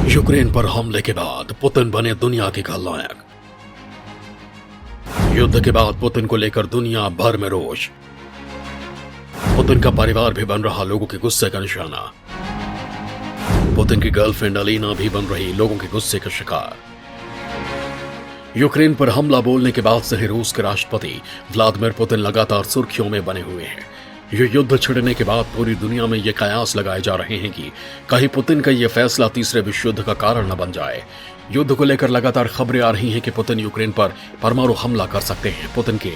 Ukraine पर हमले के बाद पुतिन बने दुनिया के खलनायक। युद्ध के बाद पुतिन को लेकर दुनिया भर में रोष। पुतिन का परिवार भी बन रहा लोगों के गुस्से का निशाना। पुतिन की गर्लफ्रेंड अलीना भी बन रही लोगों के गुस्से का शिकार। यूक्रेन पर हमला बोलने के बाद से ही रूस के राष्ट्रपति व्लादिमीर पुतिन लगातार सुर्खियों में बने हुए हैं। ये युद्ध छिड़ने के बाद पूरी दुनिया में ये कयास लगाए जा रहे हैं कि कहीं पुतिन का ये फैसला तीसरे विश्व युद्ध का कारण न बन जाए। युद्ध को लेकर लगातार खबरें आ रही हैं कि पुतिन यूक्रेन पर परमाणु हमला कर सकते हैं। पुतिन के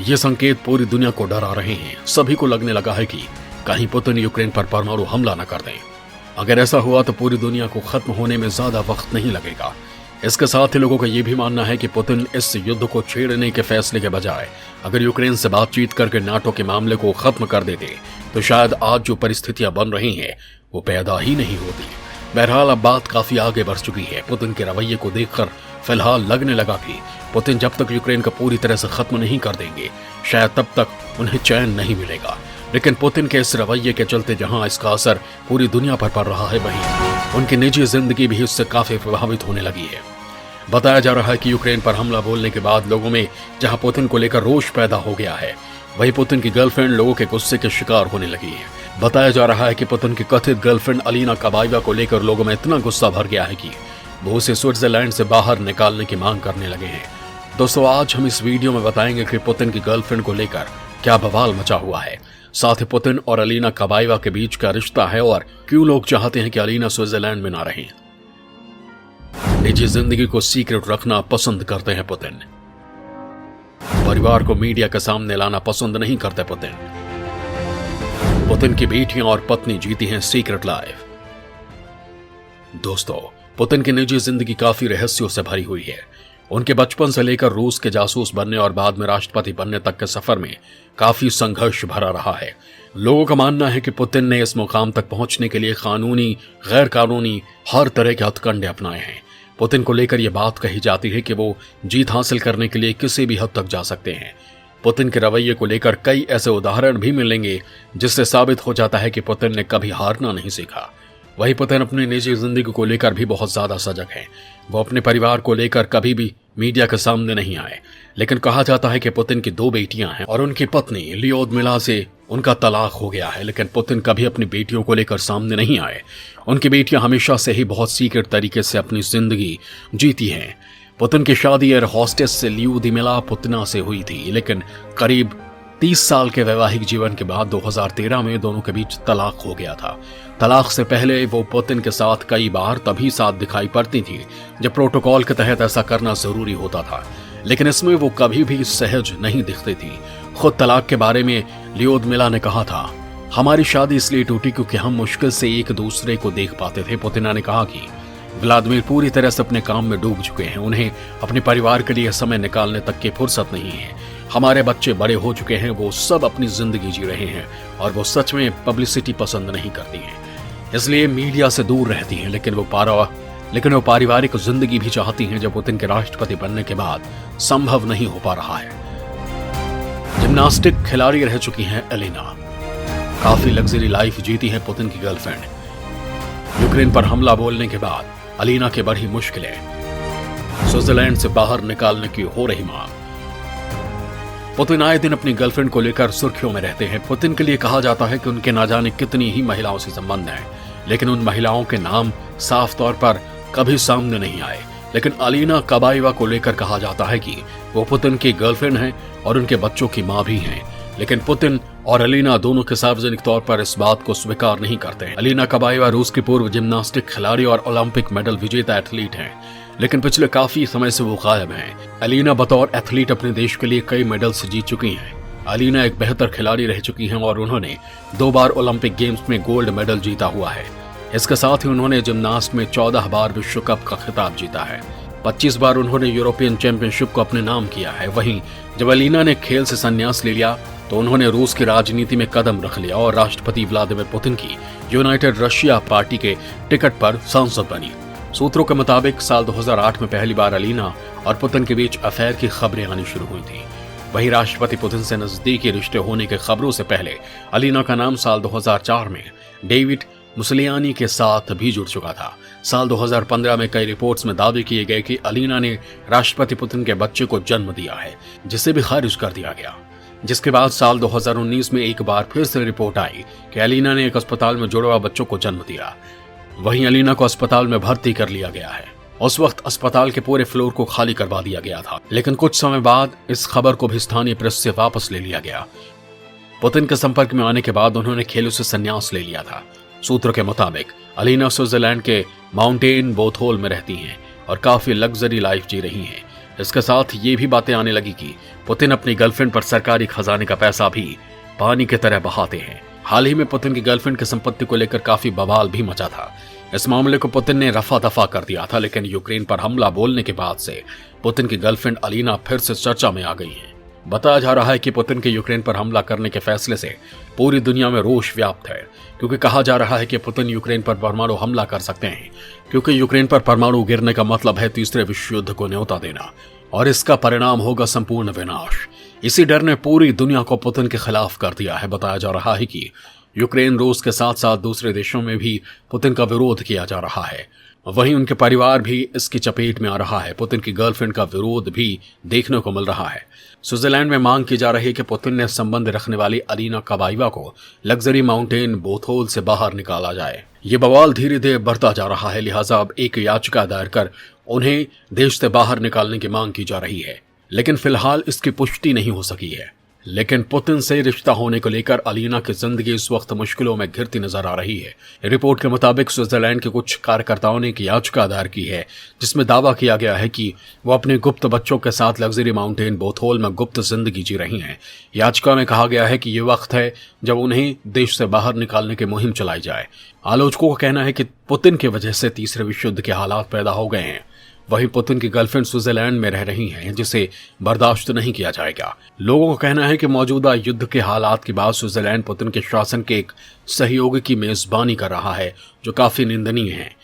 ये संकेत पूरी दुनिया को डरा रहे हैं। सभी को लगने लगा है कि कहीं पुतिन यूक्रेन पर परमाणु हमला न कर दें। अगर ऐसा हुआ तो पूरी दुनिया को खत्म होने में ज्यादा वक्त नहीं लगेगा। इसके साथ ही लोगों का यह भी मानना है कि पुतिन इस युद्ध को छेड़ने के फैसले के बजाय अगर यूक्रेन से बातचीत करके नाटो के मामले को खत्म कर देते तो शायद आज जो परिस्थितियां बन रही हैं वो पैदा ही नहीं होती। बहरहाल अब बात काफी आगे बढ़ चुकी है। पुतिन के रवैये को देखकर फिलहाल लगने लगा कि पुतिन जब तक यूक्रेन को पूरी तरह से खत्म नहीं कर देंगे शायद तब तक उन्हें चैन नहीं मिलेगा। लेकिन पुतिन के इस रवैये के चलते जहां इसका असर पूरी दुनिया पर पड़ रहा है, वहीं उनकी निजी जिंदगी भी इससे काफी प्रभावित होने लगी है। बताया जा रहा है कि यूक्रेन पर हमला बोलने के बाद लोगों में जहां पुतिन को लेकर रोष पैदा हो गया है, वहीं पुतिन की गर्लफ्रेंड लोगों के गुस्से के शिकार होने लगी है। बताया जा रहा है कि पुतिन की कथित गर्लफ्रेंड अलीना कबाएवा को लेकर लोगों में इतना गुस्सा भर गया है कि वो उसे स्विट्जरलैंड से बाहर निकालने की मांग करने लगे हैं। दोस्तों, आज हम इस वीडियो में बताएंगे कि पुतिन की गर्लफ्रेंड को लेकर क्या बवाल मचा हुआ है, साथ ही पुतिन और अलीना कबाएवा के बीच का रिश्ता है और क्यों लोग चाहते हैं कि अलीना स्विट्जरलैंड में ना रहें। निजी जिंदगी को सीक्रेट रखना पसंद करते हैं पुतिन। परिवार को मीडिया के सामने लाना पसंद नहीं करते पुतिन। पुतिन की बेटियां और पत्नी जीती हैं सीक्रेट लाइफ। दोस्तों, पुतिन की निजी जिंदगी काफी रहस्यों से भरी हुई है। उनके बचपन से लेकर रूस के जासूस बनने और बाद में राष्ट्रपति बनने तक के सफर में काफी संघर्ष भरा रहा है। लोगों का मानना है कि पुतिन ने इस मुकाम तक पहुंचने के लिए कानूनी, गैर कानूनी हर तरह के हथकंडे अपनाए हैं। पुतिन को लेकर यह बात कही जाती है कि वो जीत हासिल करने के लिए किसी भी हद तक जा सकते हैं। पुतिन के रवैये को लेकर कई ऐसे उदाहरण भी मिलेंगे जिससे साबित हो जाता है कि पुतिन ने कभी हारना नहीं सीखा। वही पुतिन अपनी निजी जिंदगी को लेकर भी बहुत ज्यादा सजग है। वो अपने परिवार को लेकर कभी भी मीडिया के सामने नहीं आए। लेकिन कहा जाता है कि पुतिन की 2 बेटियां हैं और उनकी पत्नी लियोदमिला से उनका तलाक हो गया है। लेकिन पुतिन कभी अपनी बेटियों को लेकर सामने नहीं आए। उनकी बेटियां हमेशा से ही बहुत सीक्रेट तरीके से अपनी जिंदगी जीती हैं। पुतिन की शादी एयर हॉस्टेस से लियोदमिला पुतिना से हुई थी, लेकिन करीब 30 साल के वैवाहिक जीवन के बाद 2013 में दोनों के बीच तलाक हो गया था। तलाक से पहले वो पुतिन के साथ कई बार तभी साथ दिखाई पड़ती थी जब प्रोटोकॉल के तहत ऐसा करना जरूरी होता था, लेकिन इसमें वो कभी भी सहज नहीं दिखती थी। खुद तलाक के बारे में लियोदमिला ने कहा था, हमारी शादी इसलिए टूटी क्योंकि हम मुश्किल से एक दूसरे को देख पाते थे। पुतिना ने कहा कि व्लादिमीर पूरी तरह से अपने काम में डूब चुके हैं। उन्हें अपने परिवार के लिए समय निकालने तक की फुर्सत नहीं है। हमारे बच्चे बड़े हो चुके हैं, वो सब अपनी जिंदगी जी रहे हैं और वो सच में पब्लिसिटी पसंद नहीं करती हैं, इसलिए मीडिया से दूर रहती हैं। लेकिन वो पारिवारिक जिंदगी भी चाहती हैं, जो पुतिन के राष्ट्रपति बनने के बाद संभव नहीं हो पा रहा है। जिम्नास्टिक खिलाड़ी रह चुकी हैं अलीना। काफी लग्जरी लाइफ जीती है पुतिन की गर्लफ्रेंड। यूक्रेन पर हमला बोलने के बाद अलीना की बड़ी मुश्किलें। स्विट्जरलैंड से बाहर निकालने की हो रही मांग। पुतिन आए दिन अपनी गर्लफ्रेंड को लेकर सुर्खियों में रहते हैं। पुतिन के लिए कहा जाता है कि उनके ना जाने कितनी ही महिलाओं से संबंध है, लेकिन उन महिलाओं के नाम साफ तौर पर कभी सामने नहीं आए। लेकिन अलीना कबाएवा को लेकर कहा जाता है कि वो पुतिन की गर्लफ्रेंड हैं और उनके बच्चों की मां भी हैं। लेकिन पुतिन और अलीना दोनों के सार्वजनिक तौर पर इस बात को स्वीकार नहीं करते हैं। अलीना कबाएवा रूस की पूर्व जिम्नास्टिक खिलाड़ी और ओलंपिक मेडल विजेता एथलीट हैं, लेकिन पिछले काफी समय से वो गायब हैं। अलीना बतौर एथलीट अपने देश के लिए कई मेडल्स जीत चुकी हैं। अलीना एक बेहतर खिलाड़ी रह चुकी हैं और उन्होंने 2 बार ओलंपिक गेम्स में गोल्ड मेडल जीता हुआ है। इसके साथ ही उन्होंने जिम्नास्ट में 14 बार विश्व कप का खिताब जीता है। 25 बार उन्होंने यूरोपियन चैंपियनशिप को अपने नाम किया है। वहीं जब अलीना ने खेल से संन्यास ले लिया तो उन्होंने रूस की राजनीति में कदम रख लिया और राष्ट्रपति व्लादिमीर पुतिन की यूनाइटेड रशिया पार्टी के टिकट पर सांसद बनी। सूत्रों के मुताबिक साल 2008 में पहली बार अलीना और पुतिन के बीच अफेयर की खबरें आनी शुरू हुई थी। वहीं राष्ट्रपति पुतिन से नजदीकी रिश्ते होने के खबरों से पहले अलीना का नाम साल 2004 में डेविड मुसलियानी के साथ भी जुड़ चुका था। साल 2015 में कई रिपोर्ट्स में दावे किए गए कि अलीना ने राष्ट्रपति पुतिन के बच्चे को जन्म दिया है, जिसे भी खारिज कर दिया गया। जिसके बाद साल 2019 में एक बार फिर से रिपोर्ट आई कि अलीना ने एक अस्पताल में जुड़वा बच्चों को जन्म दिया। वहीं अलीना को अस्पताल में भर्ती कर लिया गया है। उस वक्त अस्पताल के पूरे फ्लोर को खाली करवा दिया गया था, लेकिन कुछ समय बाद इस खबर को भी स्थानीय प्रेस से वापस ले लिया गया। पुतिन के संपर्क में आने के बाद उन्होंने खेलों से संन्यास ले लिया था। सूत्रों के मुताबिक अलीना स्विट्जरलैंड के माउंटेन बोथोल में रहती हैं और काफी लग्जरी लाइफ जी रही हैं। इसके साथ ये भी बातें आने लगी कि पुतिन अपनी गर्लफ्रेंड पर सरकारी खजाने का पैसा भी पानी की तरह बहाते हैं। हाल ही में पुतिन की गर्लफ्रेंड की संपत्ति को लेकर काफी बवाल भी मचा था। इस मामले को पुतिन ने रफा दफा कर दिया था, लेकिन यूक्रेन पर हमला बोलने के बाद से पुतिन की गर्लफ्रेंड अलीना फिर से चर्चा में आ गई हैं। बताया जा रहा है कि पुतिन के यूक्रेन पर हमला करने के फैसले से पूरी दुनिया में रोष व्याप्त है, क्योंकि कहा जा रहा है कि पुतिन यूक्रेन पर परमाणु हमला कर सकते हैं, क्योंकि यूक्रेन पर परमाणु गिरने का मतलब है तीसरे विश्व युद्ध को न्योता देना और इसका परिणाम होगा संपूर्ण विनाश। इसी डर ने पूरी दुनिया को पुतिन के खिलाफ कर दिया है। बताया जा रहा है कि यूक्रेन, रूस के साथ साथ दूसरे देशों में भी पुतिन का विरोध किया जा रहा है। वहीं उनके परिवार भी इसकी चपेट में आ रहा है। पुतिन की गर्लफ्रेंड का विरोध भी देखने को मिल रहा है। स्विट्जरलैंड में मांग की जा रही है कि पुतिन ने संबंध रखने वाली अलीना कबाइवा को लग्जरी माउंटेन बोथोल से बाहर निकाला जाए। ये बवाल धीरे धीरे बढ़ता जा रहा है, लिहाजा अब एक याचिका दायर कर उन्हें देश से बाहर निकालने की मांग की जा रही है, लेकिन फिलहाल इसकी पुष्टि नहीं हो सकी है। लेकिन पुतिन से रिश्ता होने को लेकर अलीना की जिंदगी इस वक्त मुश्किलों में घिरती नजर आ रही है। रिपोर्ट के मुताबिक स्विट्जरलैंड के कुछ कार्यकर्ताओं ने एक याचिका दायर की है, जिसमें दावा किया गया है कि वो अपने गुप्त बच्चों के साथ लग्जरी माउंटेन बोथोल में गुप्त जिंदगी जी रही हैं। याचिका में कहा गया है कि ये वक्त है जब उन्हें देश से बाहर निकालने की मुहिम चलाई जाए। आलोचकों का कहना है कि पुतिन की वजह से तीसरे विश्व युद्ध के हालात पैदा हो गए हैं। वहीं पुतिन की गर्लफ्रेंड स्विट्जरलैंड में रह रही हैं, जिसे बर्दाश्त नहीं किया जाएगा। लोगों का कहना है कि मौजूदा युद्ध के हालात के बाद स्विट्जरलैंड पुतिन के शासन के एक सहयोगी की मेजबानी कर रहा है, जो काफी निंदनीय है।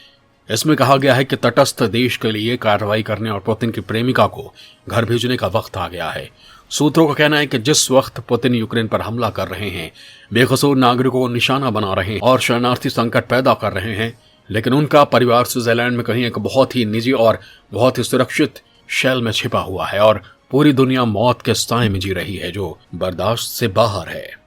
इसमें कहा गया है कि तटस्थ देश के लिए कार्रवाई करने और पुतिन की प्रेमिका को घर भेजने का वक्त आ गया है। सूत्रों का कहना है कि जिस वक्त पुतिन यूक्रेन पर हमला कर रहे हैं, बेकसूर नागरिकों को निशाना बना रहे हैं और शरणार्थी संकट पैदा कर रहे हैं, लेकिन उनका परिवार स्विट्जरलैंड में कहीं एक बहुत ही निजी और बहुत ही सुरक्षित शैल में छिपा हुआ है और पूरी दुनिया मौत के साए में जी रही है, जो बर्दाश्त से बाहर है।